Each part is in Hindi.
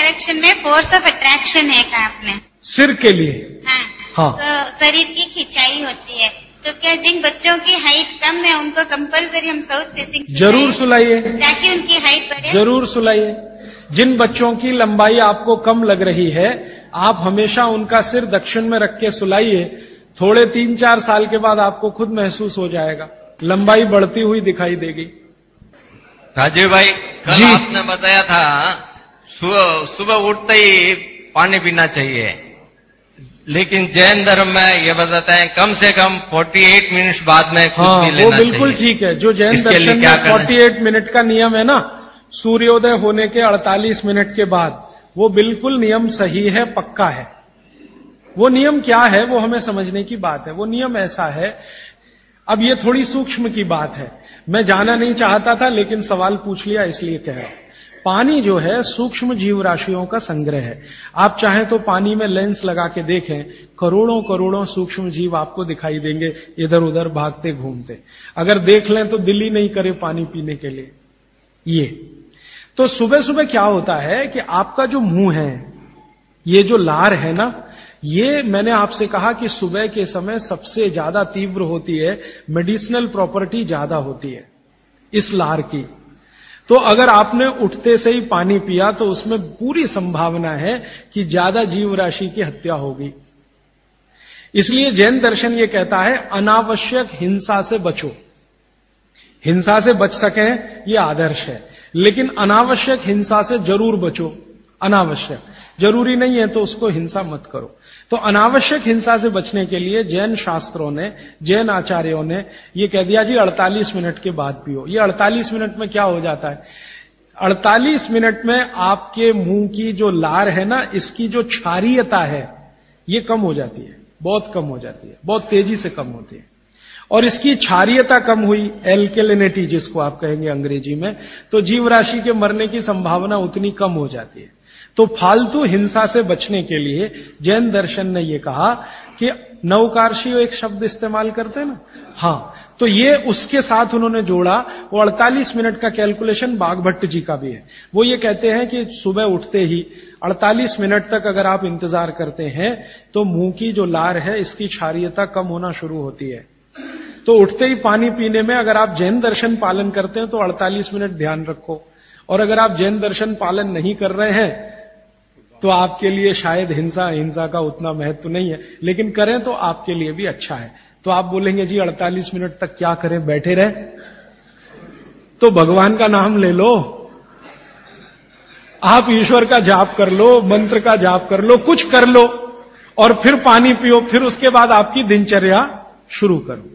डायरेक्शन में फोर्स ऑफ अट्रैक्शन है कहा आपने, सिर के लिए। हाँ। तो शरीर की खिंचाई होती है, तो क्या जिन बच्चों की हाइट कम है उनको कंपलसरी हम साउथ फेसिंग जरूर सुलाइए, ताकि उनकी हाइट बढ़े? जरूर सुलाइए। जिन बच्चों की लंबाई आपको कम लग रही है, आप हमेशा उनका सिर दक्षिण में रख के सुलाइए। थोड़े 3-4 साल के बाद आपको खुद महसूस हो जाएगा, लंबाई बढ़ती हुई दिखाई देगी। राजीव भाई, कल आपने बताया था सुबह उठते ही पानी पीना चाहिए, लेकिन जैन धर्म में ये बताते हैं कम से कम 48 मिनट बाद में कुछ भी लेना चाहिए। बिल्कुल ठीक है। जो जैन दर्शन में 48 मिनट का नियम है ना, सूर्योदय होने के 48 मिनट के बाद, वो बिल्कुल नियम सही है, पक्का है। वो नियम क्या है वो हमें समझने की बात है। वो नियम ऐसा है, अब ये थोड़ी सूक्ष्म की बात है, मैं जाना नहीं चाहता था लेकिन सवाल पूछ लिया इसलिए कह रहा हूं। पानी जो है सूक्ष्म जीव राशियों का संग्रह है। आप चाहें तो पानी में लेंस लगा के देखें, करोड़ों करोड़ों सूक्ष्म जीव आपको दिखाई देंगे इधर उधर भागते घूमते। अगर देख लें तो दिल ही नहीं करे पानी पीने के लिए। ये तो सुबह सुबह क्या होता है कि आपका जो मुंह है, ये जो लार है ना, ये मैंने आपसे कहा कि सुबह के समय सबसे ज्यादा तीव्र होती है, मेडिसिनल प्रॉपर्टी ज्यादा होती है इस लार की। तो अगर आपने उठते से ही पानी पिया तो उसमें पूरी संभावना है कि ज्यादा जीव राशि की हत्या होगी। इसलिए जैन दर्शन ये कहता है अनावश्यक हिंसा से बचो। हिंसा से बच सकें ये आदर्श है, लेकिन अनावश्यक हिंसा से जरूर बचो। अनावश्यक, जरूरी नहीं है तो उसको हिंसा मत करो। तो अनावश्यक हिंसा से बचने के लिए जैन शास्त्रों ने, जैन आचार्यों ने ये कह दिया जी 48 मिनट के बाद पियो। ये 48 मिनट में क्या हो जाता है, 48 मिनट में आपके मुंह की जो लार है ना, इसकी जो क्षारीयता है ये कम हो जाती है, बहुत कम हो जाती है, बहुत तेजी से कम होती है। और इसकी क्षारीयता कम हुई, एल्केलिनिटी जिसको आप कहेंगे अंग्रेजी में, तो जीव राशि के मरने की संभावना उतनी कम हो जाती है। तो फालतू हिंसा से बचने के लिए जैन दर्शन ने यह कहा कि नवकार्षियों एक शब्द इस्तेमाल करते हैं ना, हाँ, तो ये उसके साथ उन्होंने जोड़ा। वो 48 मिनट का कैलकुलेशन बागभट्ट जी का भी है। वो ये कहते हैं कि सुबह उठते ही 48 मिनट तक अगर आप इंतजार करते हैं तो मुंह की जो लार है इसकी क्षारीयता कम होना शुरू होती है। तो उठते ही पानी पीने में अगर आप जैन दर्शन पालन करते हैं तो 48 मिनट ध्यान रखो, और अगर आप जैन दर्शन पालन नहीं कर रहे हैं तो आपके लिए शायद हिंसा का उतना महत्व नहीं है, लेकिन करें तो आपके लिए भी अच्छा है। तो आप बोलेंगे जी 48 मिनट तक क्या करें, बैठे रहे? तो भगवान का नाम ले लो, आप ईश्वर का जाप कर लो, मंत्र का जाप कर लो, कुछ कर लो, और फिर पानी पियो, फिर उसके बाद आपकी दिनचर्या शुरू करो।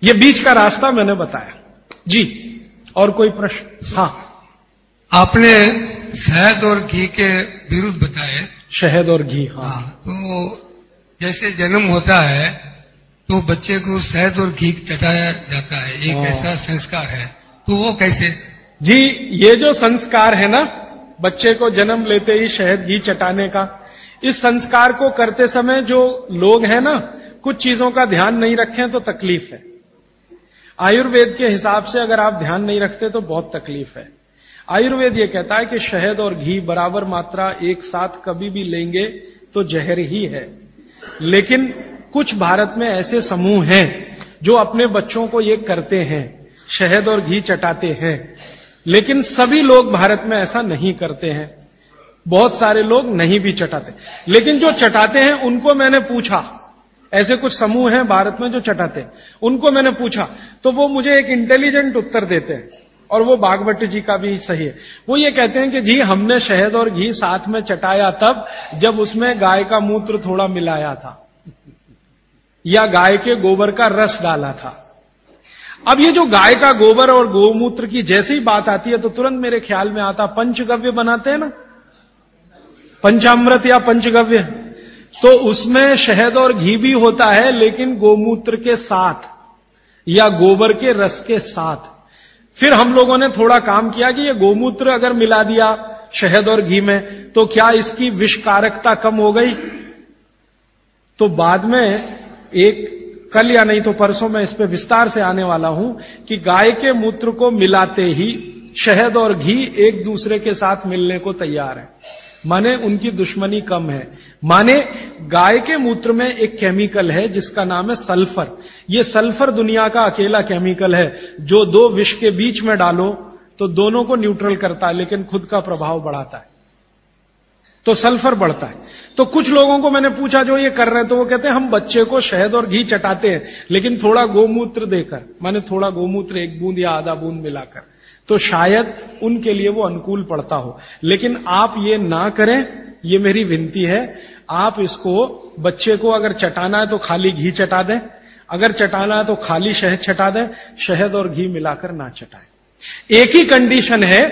ये बीच का रास्ता मैंने बताया जी। और कोई प्रश्न? हाँ, आपने शहद और घी के विरुद्ध बताए। शहद और घी, हाँ। तो जैसे जन्म होता है तो बच्चे को शहद और घी चटाया जाता है, एक ऐसा संस्कार है, तो वो कैसे? जी, ये जो संस्कार है ना, बच्चे को जन्म लेते ही शहद घी चटाने का, इस संस्कार को करते समय जो लोग हैं ना, कुछ चीजों का ध्यान नहीं रखें तो तकलीफ है। आयुर्वेद के हिसाब से अगर आप ध्यान नहीं रखते तो बहुत तकलीफ है। आयुर्वेद ये कहता है कि शहद और घी बराबर मात्रा एक साथ कभी भी लेंगे तो जहर ही है। लेकिन कुछ भारत में ऐसे समूह हैं जो अपने बच्चों को ये करते हैं, शहद और घी चटाते हैं, लेकिन सभी लोग भारत में ऐसा नहीं करते हैं। बहुत सारे लोग नहीं भी चटाते, लेकिन जो चटाते हैं उनको मैंने पूछा, ऐसे कुछ समूह हैं भारत में जो चटाते हैं, उनको मैंने पूछा तो वो मुझे एक इंटेलिजेंट उत्तर देते हैं, और वो बागभट्ट जी का भी सही है। वो ये कहते हैं कि जी हमने शहद और घी साथ में चटाया तब जब उसमें गाय का मूत्र थोड़ा मिलाया था या गाय के गोबर का रस डाला था। अब ये जो गाय का गोबर और गोमूत्र की जैसे ही बात आती है तो तुरंत मेरे ख्याल में आता, पंचगव्य बनाते हैं ना, पंचामृत या पंचगव्य, तो उसमें शहद और घी भी होता है, लेकिन गोमूत्र के साथ या गोबर के रस के साथ। फिर हम लोगों ने थोड़ा काम किया कि ये गोमूत्र अगर मिला दिया शहद और घी में तो क्या इसकी विषकारकता कम हो गई? तो बाद में एक कल या नहीं तो परसों में इस पे विस्तार से आने वाला हूं कि गाय के मूत्र को मिलाते ही शहद और घी एक दूसरे के साथ मिलने को तैयार है, माने उनकी दुश्मनी कम है। माने गाय के मूत्र में एक केमिकल है जिसका नाम है सल्फर। ये सल्फर दुनिया का अकेला केमिकल है जो दो विष के बीच में डालो तो दोनों को न्यूट्रल करता है लेकिन खुद का प्रभाव बढ़ाता है, तो सल्फर बढ़ता है। तो कुछ लोगों को मैंने पूछा जो ये कर रहे हैं, तो वो कहते हैं हम बच्चे को शहद और घी चटाते हैं लेकिन थोड़ा गोमूत्र देकर, माने थोड़ा गोमूत्र 1 बूंद या आधा बूंद मिलाकर, तो शायद उनके लिए वो अनुकूल पड़ता हो। लेकिन आप ये ना करें, ये मेरी विनती है। आप इसको, बच्चे को अगर चटाना है तो खाली घी चटा दें, अगर चटाना है तो खाली शहद चटा दें, शहद और घी मिलाकर ना चटाएं। एक ही कंडीशन है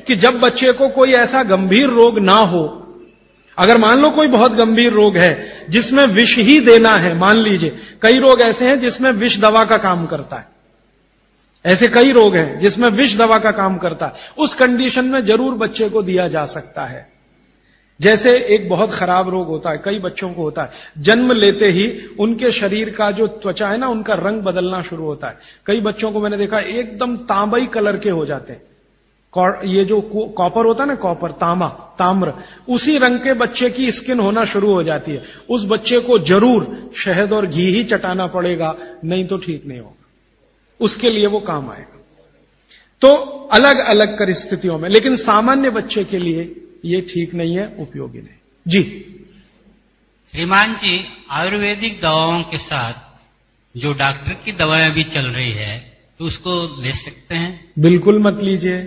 कि जब बच्चे को कोई ऐसा गंभीर रोग ना हो, अगर मान लो कोई बहुत गंभीर रोग है जिसमें विष ही देना है, मान लीजिए कई रोग ऐसे हैं जिसमें विष दवा का काम करता है, ऐसे कई रोग हैं जिसमें विष दवा का काम करता है, उस कंडीशन में जरूर बच्चे को दिया जा सकता है। जैसे एक बहुत खराब रोग होता है, कई बच्चों को होता है, जन्म लेते ही उनके शरीर का जो त्वचा है ना, उनका रंग बदलना शुरू होता है। कई बच्चों को मैंने देखा एकदम तांबई कलर के हो जाते हैं, ये जो कॉपर होता है ना, कॉपर, ताम्र, उसी रंग के बच्चे की स्किन होना शुरू हो जाती है। उस बच्चे को जरूर शहद और घी ही चटाना पड़ेगा, नहीं तो ठीक नहीं होगा, उसके लिए वो काम आएगा। तो अलग अलग परिस्थितियों में, लेकिन सामान्य बच्चे के लिए ये ठीक नहीं है, उपयोगी नहीं। जी श्रीमान जी, आयुर्वेदिक दवाओं के साथ जो डॉक्टर की दवाएं भी चल रही है तो उसको ले सकते हैं? बिल्कुल मत लीजिए।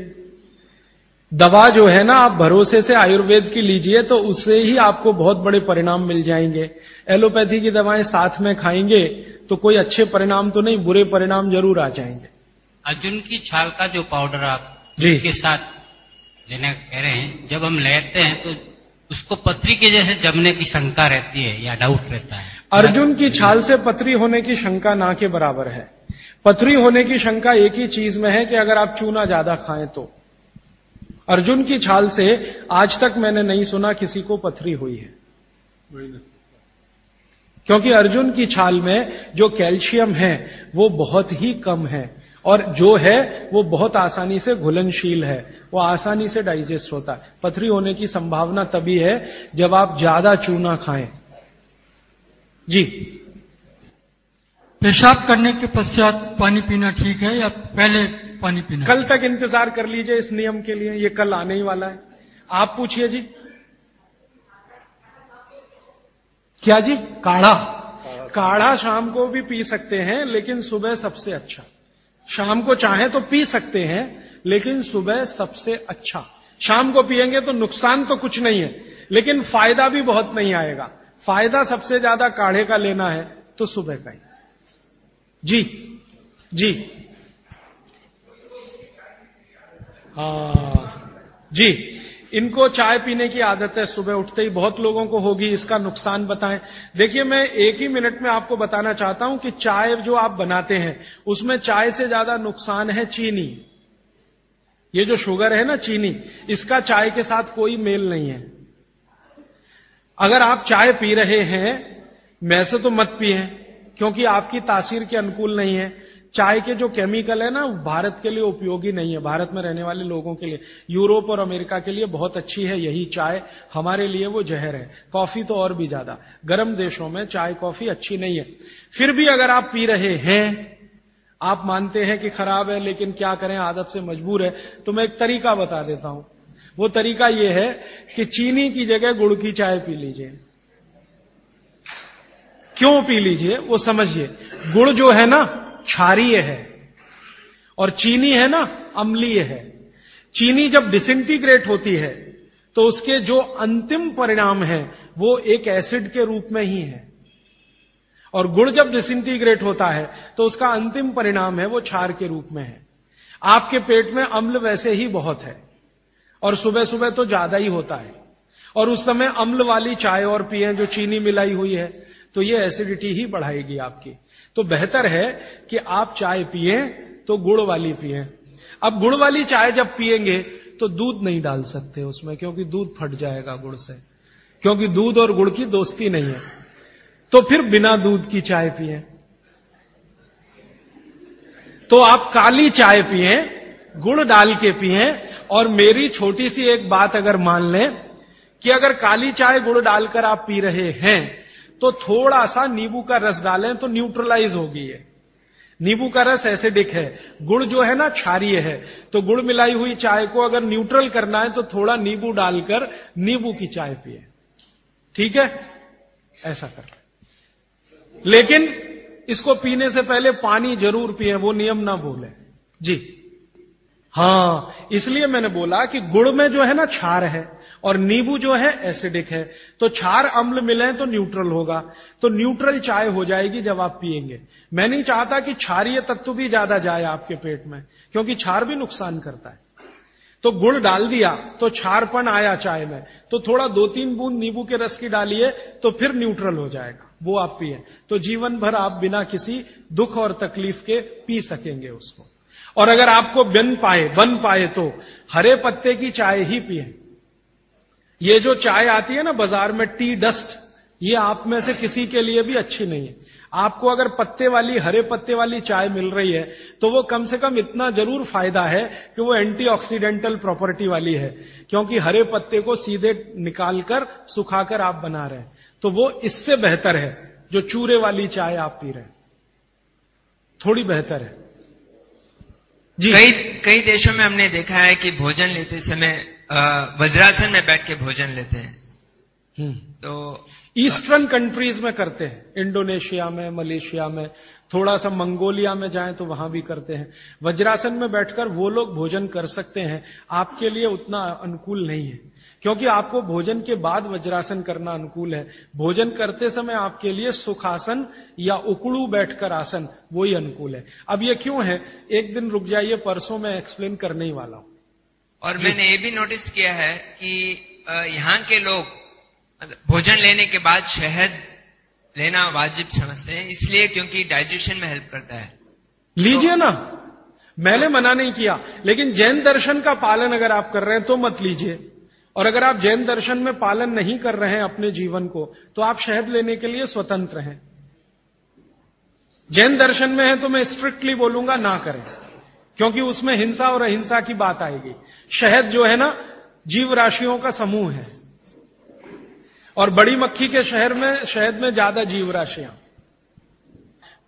दवा जो है ना, आप भरोसे से आयुर्वेद की लीजिए तो उससे ही आपको बहुत बड़े परिणाम मिल जाएंगे। एलोपैथी की दवाएं साथ में खाएंगे तो कोई अच्छे परिणाम तो नहीं, बुरे परिणाम जरूर आ जाएंगे। अर्जुन की छाल का जो पाउडर आप जी के साथ लेने कह रहे हैं, जब हम लेते हैं तो उसको पथरी के जैसे जमने की शंका रहती है या डाउट रहता है? अर्जुन की छाल से पथरी होने की शंका ना के बराबर है। पथरी होने की शंका एक ही चीज में है कि अगर आप चूना ज्यादा खाएं तो। अर्जुन की छाल से आज तक मैंने नहीं सुना किसी को पथरी हुई है, क्योंकि अर्जुन की छाल में जो कैल्शियम है वो बहुत ही कम है और जो है वो बहुत आसानी से घुलनशील है, वो आसानी से डाइजेस्ट होता है। पथरी होने की संभावना तभी है जब आप ज्यादा चूना खाएं। जी, पेशाब करने के पश्चात पानी पीना ठीक है या पहले पानी पीना? कल तक इंतजार कर लीजिए इस नियम के लिए, ये कल आने ही वाला है। आप पूछिए जी। क्या जी? काढ़ा शाम को भी पी सकते हैं लेकिन सुबह सबसे अच्छा। शाम को चाहे तो पी सकते हैं लेकिन सुबह सबसे अच्छा। शाम को पिएंगे तो नुकसान तो कुछ नहीं है लेकिन फायदा भी बहुत नहीं आएगा। फायदा सबसे ज्यादा काढ़े का लेना है तो सुबह का ही। जी जी जी, इनको चाय पीने की आदत है सुबह उठते ही, बहुत लोगों को होगी। इसका नुकसान बताएं। देखिए, मैं एक ही मिनट में आपको बताना चाहता हूं कि चाय जो आप बनाते हैं उसमें चाय से ज्यादा नुकसान है चीनी। ये जो शुगर है ना, चीनी, इसका चाय के साथ कोई मेल नहीं है। अगर आप चाय पी रहे हैं, वैसे तो मत पिए क्योंकि आपकी तासीर के अनुकूल नहीं है। चाय के जो केमिकल है ना, भारत के लिए उपयोगी नहीं है, भारत में रहने वाले लोगों के लिए। यूरोप और अमेरिका के लिए बहुत अच्छी है यही चाय, हमारे लिए वो जहर है। कॉफी तो और भी ज्यादा, गर्म देशों में चाय कॉफी अच्छी नहीं है। फिर भी अगर आप पी रहे हैं, आप मानते हैं कि खराब है लेकिन क्या करें, आदत से मजबूर है, तो मैं एक तरीका बता देता हूं। वो तरीका ये है कि चीनी की जगह गुड़ की चाय पी लीजिए। क्यों पी लीजिए वो समझिए। गुड़ जो है ना क्षारीय है और चीनी है ना अम्लीय है। चीनी जब डिसइंटीग्रेट होती है तो उसके जो अंतिम परिणाम है वो एक एसिड के रूप में ही है, और गुड़ जब डिसइंटीग्रेट होता है तो उसका अंतिम परिणाम है वो क्षार के रूप में है। आपके पेट में अम्ल वैसे ही बहुत है और सुबह सुबह तो ज्यादा ही होता है, और उस समय अम्ल वाली चाय और पिए जो चीनी मिलाई हुई है तो ये एसिडिटी ही बढ़ाएगी आपकी। तो बेहतर है कि आप चाय पिए तो गुड़ वाली पिए। अब गुड़ वाली चाय जब पिएंगे तो दूध नहीं डाल सकते उसमें, क्योंकि दूध फट जाएगा गुड़ से, क्योंकि दूध और गुड़ की दोस्ती नहीं है। तो फिर बिना दूध की चाय पिए। तो आप काली चाय पिए गुड़ डाल के पिएं। और मेरी छोटी सी एक बात अगर मान लें कि अगर काली चाय गुड़ डालकर आप पी रहे हैं तो थोड़ा सा नींबू का रस डालें तो न्यूट्रलाइज होगी ये। नींबू का रस एसिडिक है, गुड़ जो है ना क्षारीय है, तो गुड़ मिलाई हुई चाय को अगर न्यूट्रल करना है तो थोड़ा नींबू डालकर नींबू की चाय पिए। ठीक है, ऐसा कर। लेकिन इसको पीने से पहले पानी जरूर पिए, वो नियम ना भूलें जी। हाँ, इसलिए मैंने बोला कि गुड़ में जो है ना क्षार है और नींबू जो है एसिडिक है, तो क्षार अम्ल मिले तो न्यूट्रल होगा, तो न्यूट्रल चाय हो जाएगी जब आप पिएंगे। मैं नहीं चाहता कि क्षारीय तत्व भी ज्यादा जाए आपके पेट में, क्योंकि क्षार भी नुकसान करता है। तो गुड़ डाल दिया तो क्षारपन आया चाय में, तो थोड़ा 2-3 बूंद नींबू के रस की डालिए तो फिर न्यूट्रल हो जाएगा, वो आप पिए तो जीवन भर आप बिना किसी दुख और तकलीफ के पी सकेंगे उसको। और अगर आपको बन पाए तो हरे पत्ते की चाय ही पिए। ये जो चाय आती है ना बाजार में टी डस्ट, ये आप में से किसी के लिए भी अच्छी नहीं है। आपको अगर हरे पत्ते वाली चाय मिल रही है तो वो कम से कम इतना जरूर फायदा है कि वो एंटीऑक्सीडेंटल प्रॉपर्टी वाली है, क्योंकि हरे पत्ते को सीधे निकालकर सुखाकर आप बना रहे हैं, तो वो इससे बेहतर है जो चूरे वाली चाय आप पी रहे हैं, थोड़ी बेहतर है जी। कई देशों में हमने देखा है कि भोजन लेते समय वज्रासन में बैठ के भोजन लेते हैं। तो ईस्टर्न कंट्रीज में करते हैं, इंडोनेशिया में, मलेशिया में, थोड़ा सा मंगोलिया में जाएं तो वहां भी करते हैं। वज्रासन में बैठकर वो लोग भोजन कर सकते हैं, आपके लिए उतना अनुकूल नहीं है, क्योंकि आपको भोजन के बाद वज्रासन करना अनुकूल है। भोजन करते समय आपके लिए सुखासन या उकड़ू बैठकर आसन वही अनुकूल है। अब ये क्यों है, एक दिन रुक जाइए, परसों मैं एक्सप्लेन करने ही वाला हूं। और मैंने ये भी नोटिस किया है कि यहाँ के लोग भोजन लेने के बाद शहद लेना वाजिब समझते हैं, इसलिए क्योंकि डाइजेशन में हेल्प करता है। लीजिए ना, मैंने मना नहीं किया, लेकिन जैन दर्शन का पालन अगर आप कर रहे हैं तो मत लीजिए। और अगर आप जैन दर्शन में पालन नहीं कर रहे हैं अपने जीवन को, तो आप शहद लेने के लिए स्वतंत्र हैं। जैन दर्शन में है तो मैं स्ट्रिक्टली बोलूंगा ना करें, क्योंकि उसमें हिंसा और अहिंसा की बात आएगी। शहद जो है ना जीव राशियों का समूह है, और बड़ी मक्खी के शहद में ज्यादा जीव राशियां।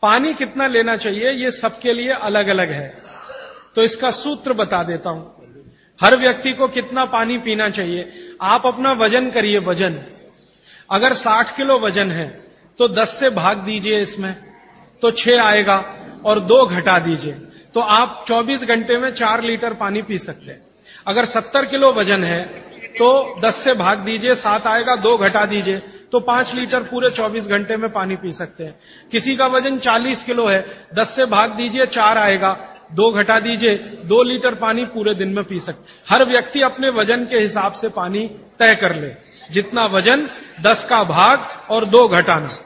पानी कितना लेना चाहिए ये सबके लिए अलग अलग है, तो इसका सूत्र बता देता हूं। हर व्यक्ति को कितना पानी पीना चाहिए, आप अपना वजन करिए। वजन अगर 60 किलो वजन है तो 10 से भाग दीजिए इसमें, तो 6 आएगा, और 2 घटा दीजिए, तो आप 24 घंटे में 4 लीटर पानी पी सकते हैं। अगर 70 किलो वजन है तो 10 से भाग दीजिए, 7 आएगा, 2 घटा दीजिए, तो 5 लीटर पूरे 24 घंटे में पानी पी सकते हैं। किसी का वजन 40 किलो है, 10 से भाग दीजिए, 4 आएगा, 2 घटा दीजिए, 2 लीटर पानी पूरे दिन में पी सकते। हर व्यक्ति अपने वजन के हिसाब से पानी तय कर ले, जितना वजन 10 का भाग और 2 घटाना।